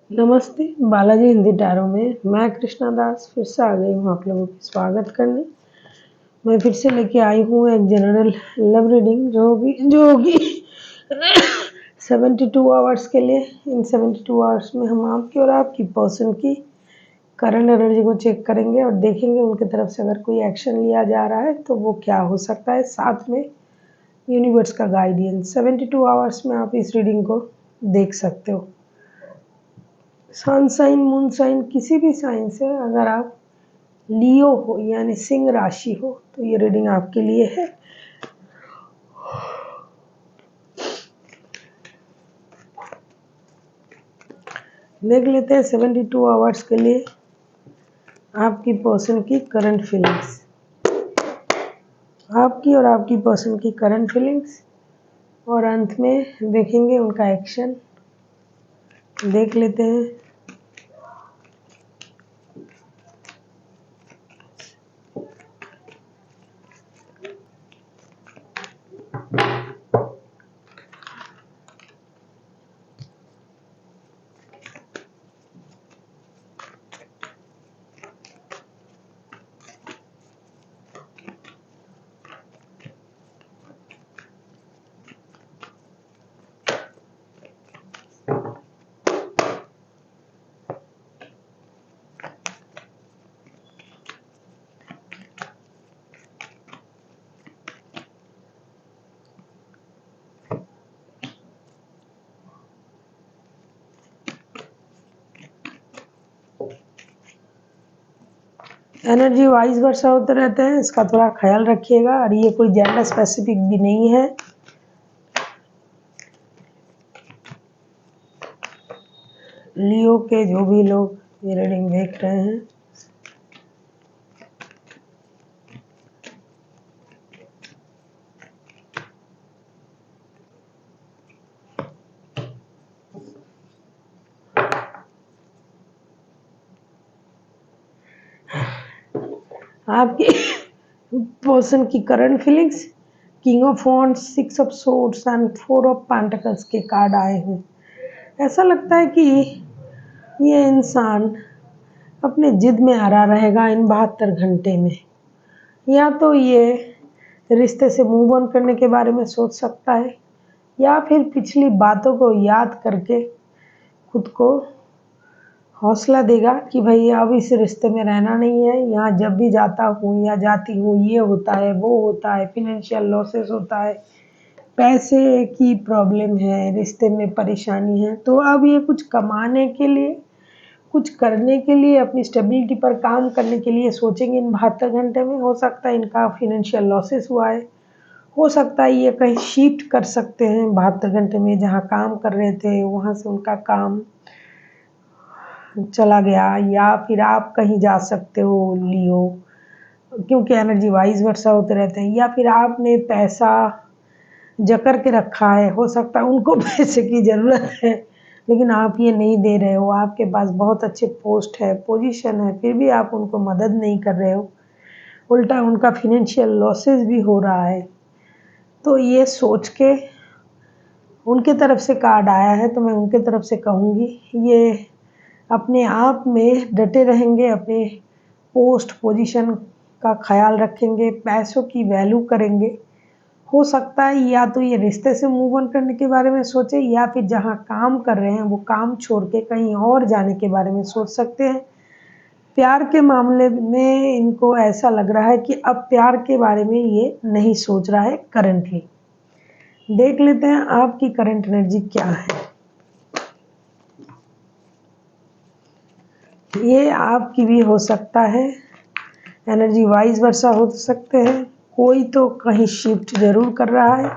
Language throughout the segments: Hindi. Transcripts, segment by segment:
नमस्ते, बालाजी हिंदी टैरो में मैं कृष्णा दास फिर से आ गई हूँ आप लोगों की स्वागत करने। मैं फिर से लेके आई हूँ एक जनरल लव रीडिंग जो होगी 72 आवर्स के लिए। इन 72 आवर्स में हम आपकी और आपकी पर्सन की करंट एनर्जी को चेक करेंगे और देखेंगे उनकी तरफ से अगर कोई एक्शन लिया जा रहा है तो वो क्या हो सकता है। साथ में यूनिवर्स का गाइडेंस 72 आवर्स में आप इस रीडिंग को देख सकते हो। सन साइन, मून साइन, किसी भी साइन से अगर आप लियो हो यानी सिंह राशि हो तो ये रीडिंग आपके लिए है। देख लेते हैं 72 आवर्स के लिए आपकी पर्सन की करंट फीलिंग्स, आपकी और आपकी पर्सन की करंट फीलिंग्स, और अंत में देखेंगे उनका एक्शन। देख लेते हैं। एनर्जी वाइज वर्षा होते रहते हैं, इसका थोड़ा ख्याल रखिएगा। और ये कोई जेंडर स्पेसिफिक भी नहीं है। लियो के जो भी लोग ये रीडिंग देख रहे हैं, आपके पर्सन की current feelings, king of wands, 6 of swords and 4 of pentacles के कार्ड आए हैं। ऐसा लगता है कि ये इंसान अपने जिद में अड़ा रहेगा इन 72 घंटे में। या तो ये रिश्ते से मूव ऑन करने के बारे में सोच सकता है, या फिर पिछली बातों को याद करके खुद को हौसला देगा कि भाई अब इस रिश्ते में रहना नहीं है। यहाँ जब भी जाता हूँ या जाती हूँ ये होता है, वो होता है, फिनेंशियल लॉसेस होता है, पैसे की प्रॉब्लम है, रिश्ते में परेशानी है। तो अब ये कुछ कमाने के लिए, कुछ करने के लिए, अपनी स्टेबिलिटी पर काम करने के लिए सोचेंगे इन 72 घंटे में। हो सकता है इनका फिनेंशियल लॉसेस हुआ है, हो सकता है ये कहीं शिफ्ट कर सकते हैं 72 घंटे में। जहाँ काम कर रहे थे वहाँ से उनका काम चला गया, या फिर आप कहीं जा सकते हो लियो, क्योंकि एनर्जी वाइज वर्षा होते रहते हैं। या फिर आपने पैसा जकड़ के रखा है, हो सकता है उनको पैसे की ज़रूरत है लेकिन आप ये नहीं दे रहे हो। आपके पास बहुत अच्छे पोस्ट है, पोजीशन है, फिर भी आप उनको मदद नहीं कर रहे हो। उल्टा उनका फिनेंशियल लॉसेस भी हो रहा है। तो ये सोच के उनके तरफ से कार्ड आया है, तो मैं उनके तरफ से कहूँगी ये अपने आप में डटे रहेंगे, अपने पोस्ट पोजीशन का ख्याल रखेंगे, पैसों की वैल्यू करेंगे। हो सकता है या तो ये रिश्ते से मूव ऑन करने के बारे में सोचे, या फिर जहाँ काम कर रहे हैं वो काम छोड़ के कहीं और जाने के बारे में सोच सकते हैं। प्यार के मामले में इनको ऐसा लग रहा है कि अब प्यार के बारे में ये नहीं सोच रहा है करंटली। देख लेते हैं आपकी करंट एनर्जी क्या है। ये आपकी भी हो सकता है, एनर्जी वाइज वर्षा हो सकते हैं। कोई तो कहीं शिफ्ट जरूर कर रहा है।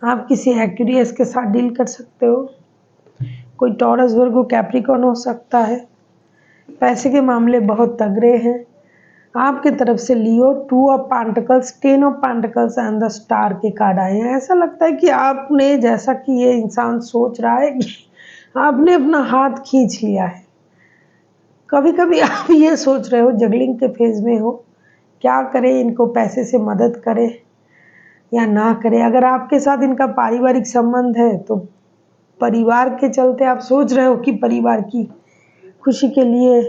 आप किसी एक्वेरियस के साथ डील कर सकते हो, कोई टॉरस वर्गो कैप्रिकॉर्न हो सकता है। पैसे के मामले बहुत तगड़े हैं आपके तरफ से। लियो 2 of pentacles, 10 of pentacles and the star के कार्ड आए हैं। ऐसा लगता है कि आपने, जैसा कि ये इंसान सोच रहा है कि आपने अपना हाथ खींच लिया है। कभी कभी आप ये सोच रहे हो, जगलिंग के फेज में हो, क्या करें, इनको पैसे से मदद करें या ना करें। अगर आपके साथ इनका पारिवारिक संबंध है तो परिवार के चलते आप सोच रहे हो कि परिवार की खुशी के लिए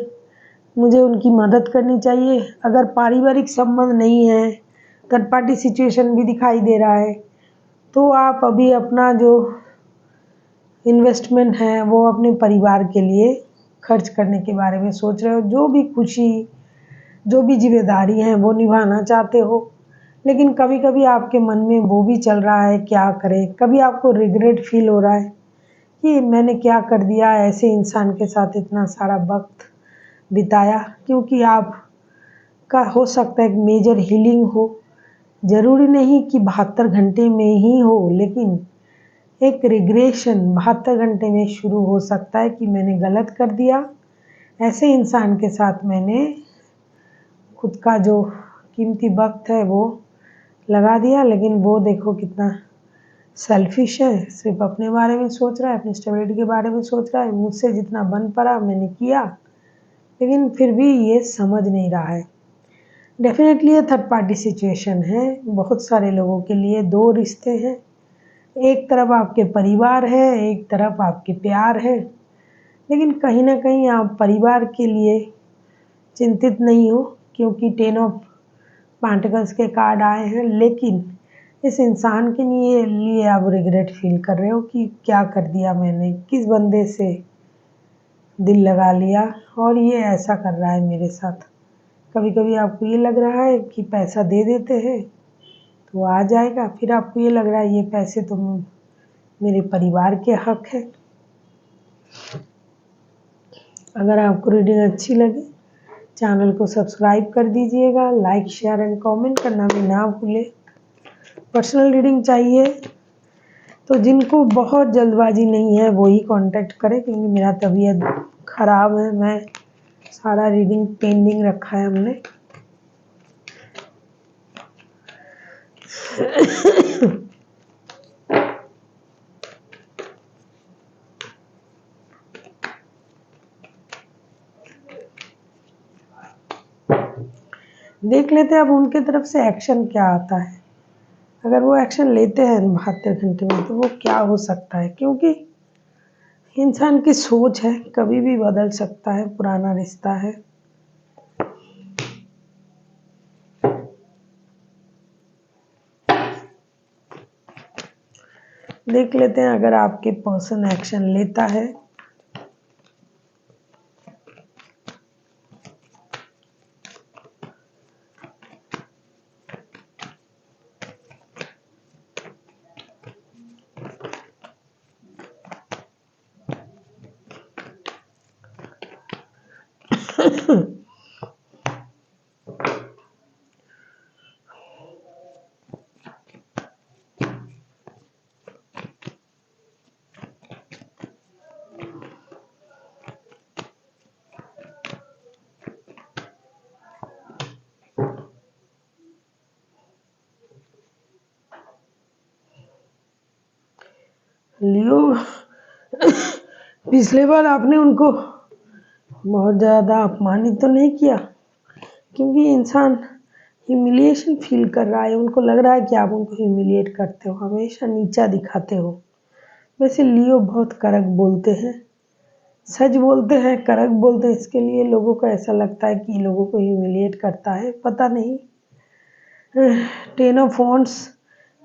मुझे उनकी मदद करनी चाहिए। अगर पारिवारिक संबंध नहीं है, थर्ड पार्टी सिचुएशन भी दिखाई दे रहा है, तो आप अभी अपना जो इन्वेस्टमेंट है वो अपने परिवार के लिए खर्च करने के बारे में सोच रहे हो। जो भी खुशी, जो भी जिम्मेदारी है वो निभाना चाहते हो, लेकिन कभी कभी आपके मन में वो भी चल रहा है क्या करें। कभी आपको रिग्रेट फील हो रहा है कि मैंने क्या कर दिया, ऐसे इंसान के साथ इतना सारा वक्त बिताया। क्योंकि आप का हो सकता है एक मेजर हीलिंग हो, ज़रूरी नहीं कि 72 घंटे में ही हो, लेकिन एक रिग्रेशन 72 घंटे में शुरू हो सकता है कि मैंने गलत कर दिया, ऐसे इंसान के साथ मैंने खुद का जो कीमती वक्त है वो लगा दिया। लेकिन वो देखो कितना सेल्फिश है, सिर्फ अपने बारे में सोच रहा है, अपनी स्टेबिलिटी के बारे में सोच रहा है। मुझसे जितना बन पड़ा मैंने किया, लेकिन फिर भी ये समझ नहीं रहा है। डेफिनेटली ये थर्ड पार्टी सिचुएशन है। बहुत सारे लोगों के लिए 2 रिश्ते हैं, एक तरफ आपके परिवार है, एक तरफ आपके प्यार है। लेकिन कहीं ना कहीं आप परिवार के लिए चिंतित नहीं हो, क्योंकि 10 ऑफ पेंटिकल्स के कार्ड आए हैं। लेकिन इस इंसान के लिए आप रिग्रेट फील कर रहे हो कि क्या कर दिया मैंने, किस बंदे से दिल लगा लिया और ये ऐसा कर रहा है मेरे साथ। कभी कभी आपको ये लग रहा है कि पैसा दे देते हैं तो आ जाएगा, फिर आपको ये लग रहा है ये पैसे तो मेरे परिवार के हक है। अगर आपको रीडिंग अच्छी लगे, चैनल को सब्सक्राइब कर दीजिएगा, लाइक शेयर एंड कमेंट करना भी ना भूलें। पर्सनल रीडिंग चाहिए तो जिनको बहुत जल्दबाजी नहीं है वही कांटेक्ट करें, क्योंकि मेरा तबीयत ख़राब है। मैं सारा रीडिंग पेंडिंग रखा है हमने। देख लेते हैं अब उनके तरफ से एक्शन क्या आता है। अगर वो एक्शन लेते हैं 72 घंटे में तो वो क्या हो सकता है, क्योंकि इंसान की सोच है, कभी भी बदल सकता है। पुराना रिश्ता है। देख लेते हैं अगर आपके पर्सन एक्शन लेता है। लियो, पिछले बार आपने उनको बहुत ज़्यादा अपमानित तो नहीं किया, क्योंकि इंसान ह्यूमिलिएशन फील कर रहा है। उनको लग रहा है कि आप उनको ह्यूमिलिएट करते हो, हमेशा नीचा दिखाते हो। वैसे लियो बहुत कड़क बोलते हैं, सच बोलते हैं, कड़क बोलते हैं। इसके लिए लोगों को ऐसा लगता है कि लोगों को ह्यूमिलिएट करता है, पता नहीं। 10 of wands,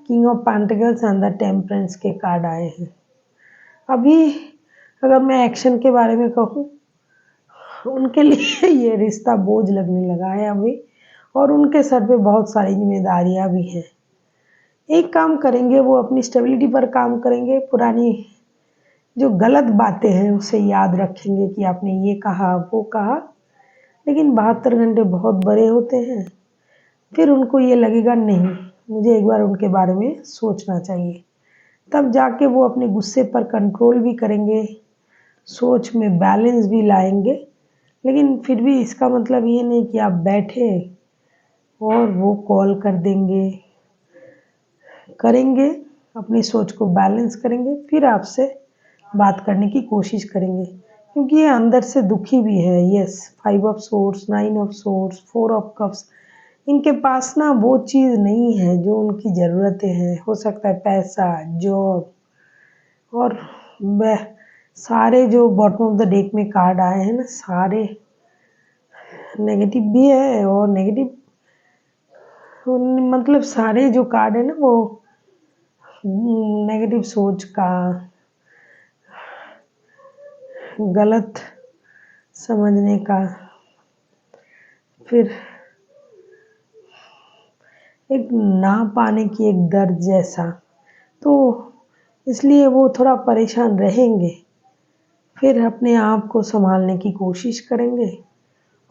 king of pentacles and the temperance के कार्ड आए हैं। अभी अगर मैं एक्शन के बारे में कहूँ, उनके लिए ये रिश्ता बोझ लगने लगा है अभी, और उनके सर पे बहुत सारी जिम्मेदारियां भी हैं। एक काम करेंगे, वो अपनी स्टेबिलिटी पर काम करेंगे। पुरानी जो गलत बातें हैं उसे याद रखेंगे कि आपने ये कहा वो कहा, लेकिन 72 घंटे बहुत बड़े होते हैं। फिर उनको ये लगेगा नहीं, मुझे एक बार उनके बारे में सोचना चाहिए। तब जाके वो अपने गुस्से पर कंट्रोल भी करेंगे, सोच में बैलेंस भी लाएंगे। लेकिन फिर भी इसका मतलब ये नहीं कि आप बैठे और वो कॉल कर देंगे। करेंगे, अपनी सोच को बैलेंस करेंगे, फिर आपसे बात करने की कोशिश करेंगे, क्योंकि ये अंदर से दुखी भी है। Yes, 5 of source, 9 of source, 4 of cups, इनके पास ना वो चीज़ नहीं है जो उनकी ज़रूरतें हैं। हो सकता है पैसा, जॉब, और वह सारे जो बॉटम ऑफ द डेक में कार्ड आए हैं ना, सारे नेगेटिव भी है। और नेगेटिव मतलब सारे जो कार्ड है ना, वो नेगेटिव सोच का, गलत समझने का, फिर एक ना पाने की एक दर्द जैसा। तो इसलिए वो थोड़ा परेशान रहेंगे, फिर अपने आप को संभालने की कोशिश करेंगे,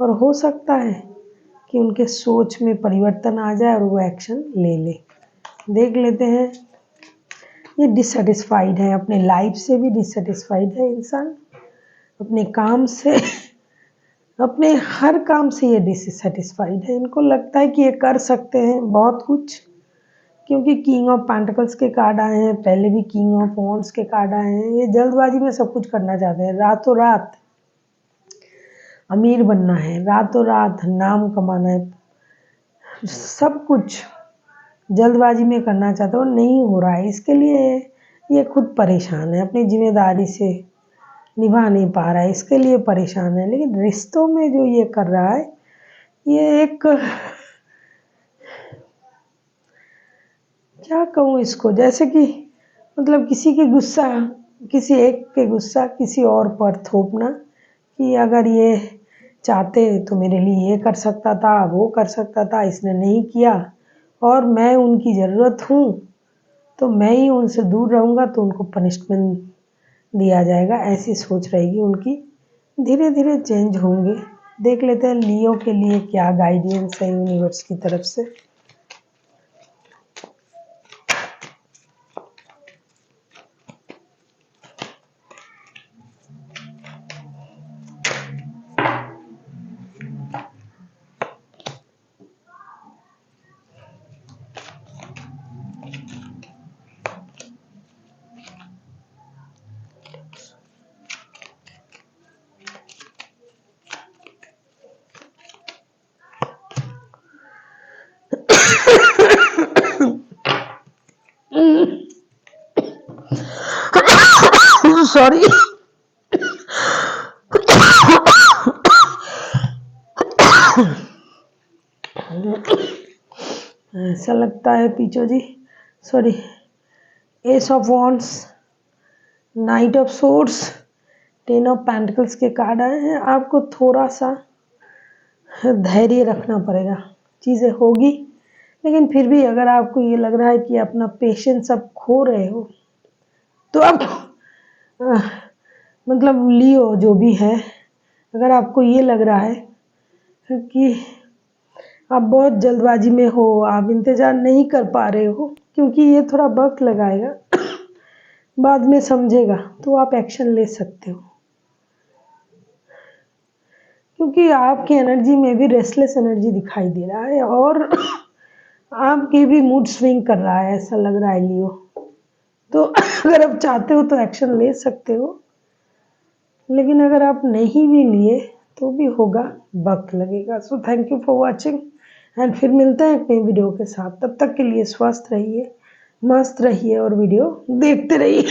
और हो सकता है कि उनके सोच में परिवर्तन आ जाए और वो एक्शन ले ले। देख लेते हैं। ये डिससेटिस्फाइड है, अपने लाइफ से भी डिससेटिस्फाइड है इंसान, अपने काम से, अपने हर काम से ये डिससेटिस्फाइड है। इनको लगता है कि ये कर सकते हैं बहुत कुछ, क्योंकि किंग ऑफ पेंटिकल्स के कार्ड आए हैं, पहले भी किंग ऑफ वॉन्ड्स के कार्ड आए हैं। ये जल्दबाजी में सब कुछ करना चाहते हैं, रातों रात अमीर बनना है, रातों रात नाम कमाना है, सब कुछ जल्दबाजी में करना चाहते हो, नहीं हो रहा है। इसके लिए ये खुद परेशान है, अपनी जिम्मेदारी से निभा नहीं पा रहा है, इसके लिए परेशान है। लेकिन रिश्तों में जो ये कर रहा है, ये एक, क्या कहूँ इसको, जैसे कि मतलब किसी के गुस्सा, किसी एक के गुस्सा किसी और पर थोपना, कि अगर ये चाहते तो मेरे लिए ये कर सकता था, वो कर सकता था, इसने नहीं किया, और मैं उनकी ज़रूरत हूँ तो मैं ही उनसे दूर रहूँगा तो उनको पनिशमेंट दिया जाएगा। ऐसी सोच रहेगी उनकी। धीरे धीरे चेंज होंगे। देख लेते हैं लियो के लिए क्या गाइडेंस है यूनिवर्स की तरफ से। सॉरी। ऐसा लगता है पीछो जी, sorry. Ace of wands, knight of swords, 10 of pentacles के कार्ड आए हैं। आपको थोड़ा सा धैर्य रखना पड़ेगा, चीज़ें होगी। लेकिन फिर भी अगर आपको ये लग रहा है कि अपना पेशेंस आप खो रहे हो, तो आप मतलब लियो जो भी है, अगर आपको ये लग रहा है कि आप बहुत जल्दबाजी में हो, आप इंतज़ार नहीं कर पा रहे हो, क्योंकि ये थोड़ा वक्त लगाएगा, बाद में समझेगा, तो आप एक्शन ले सकते हो। क्योंकि आपकी एनर्जी में भी रेस्टलेस एनर्जी दिखाई दे रहा है, और आपके भी मूड स्विंग कर रहा है, ऐसा लग रहा है लियो। तो अगर आप चाहते हो तो एक्शन ले सकते हो, लेकिन अगर आप नहीं भी लिए तो भी होगा, वक्त लगेगा। So thank you for watching, and फिर मिलते हैं एक नई वीडियो के साथ। तब तक के लिए स्वस्थ रहिए, मस्त रहिए और वीडियो देखते रहिए।